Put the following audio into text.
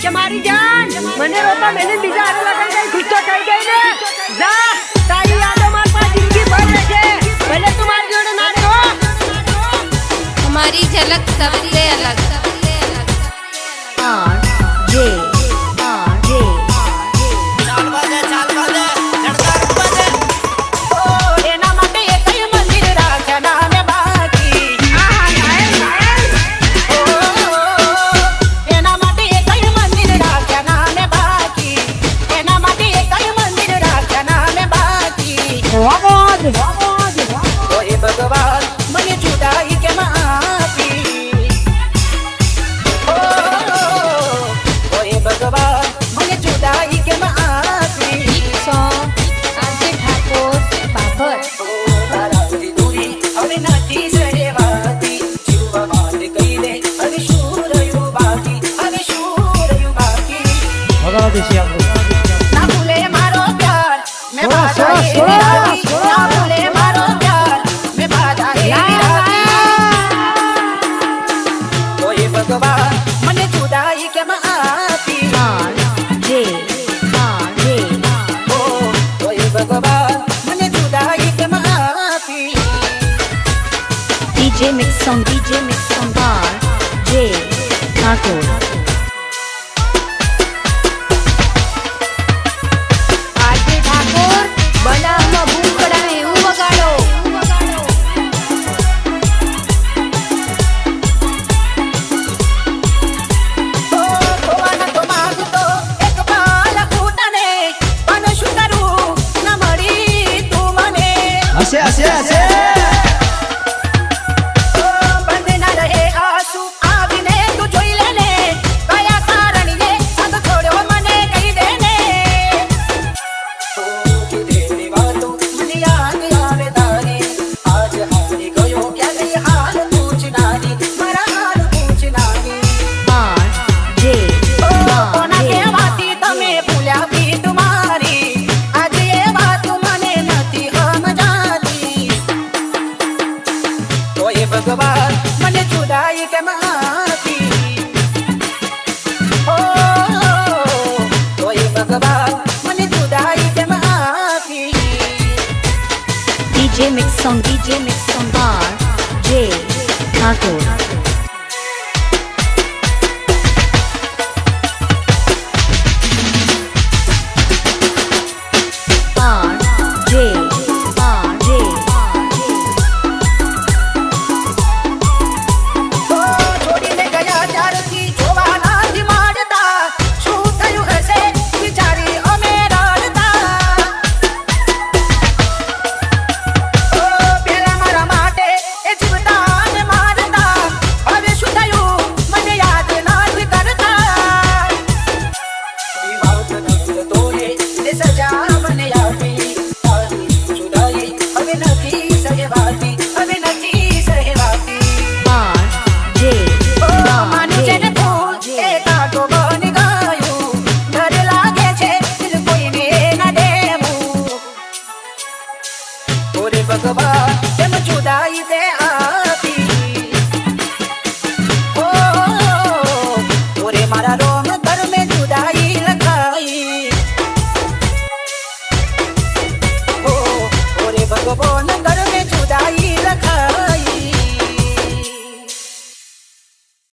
કે મારી જાન મને રોતા મેને બીજા આરે લગાઈ ગઈ ગુસ્સો થઈ ગઈ ને જા તારી યાદો માર પાસ જિંદગી ભર રહેશે ભલે તું મારી જોડે ના રહો हमारी झलक सबसे अलग जे ભગવાન મને જુદાઈ કેમ આપી ઓય ભગવાન મને જુદાઈ કેમ આપી आरजे ठाकुर बाबर તારાથી દૂરી હવે નથી સરેવાતી જીવવા માટે કહી દે હવે શું રહ્યું બાકી હવે શું રહ્યું બાકી ભગવાન દેશી આપણું ના ભૂલે મારો પ્યાર મેં બાધા એવી રાખી ના ભૂલે મારો પ્યાર મેં બાધા એવી રાખી ઓય ભગવાન મને જુદાઈ કેમ આપી ઓય ભગવાન મને જુદાઈ કેમ આપી DJ Mix Song J Thakur RJ Thakur बनावમાં ભૂખડા એવું વગાડો ખોવાના તો માંગતો એક પાલ ખૂટને પણ શું કરું ન મળી તું મને હશે હશે હશે બંધ ના રહે આંસુ આવીને તું જોઈ લે ને કયા કારણે સંગ છોડ્યો મને કહી દે ને કીધેલી વાતો મને યાદ આવે તારી આજ હારી ગયો ક્યાં ગઈ હાલ પૂછનારી મારા હાલ પૂછનારી કોના કહેવાથી તમે ભૂલ્યા બી તુમારી આજે એ વાત મને નથી સમજાતી ઓય ભગવાન મને જુદાઈ કેમ આપી ઓય ભગવાન મને જુદાઈ કેમ આપી DJ Mix Song J Thakur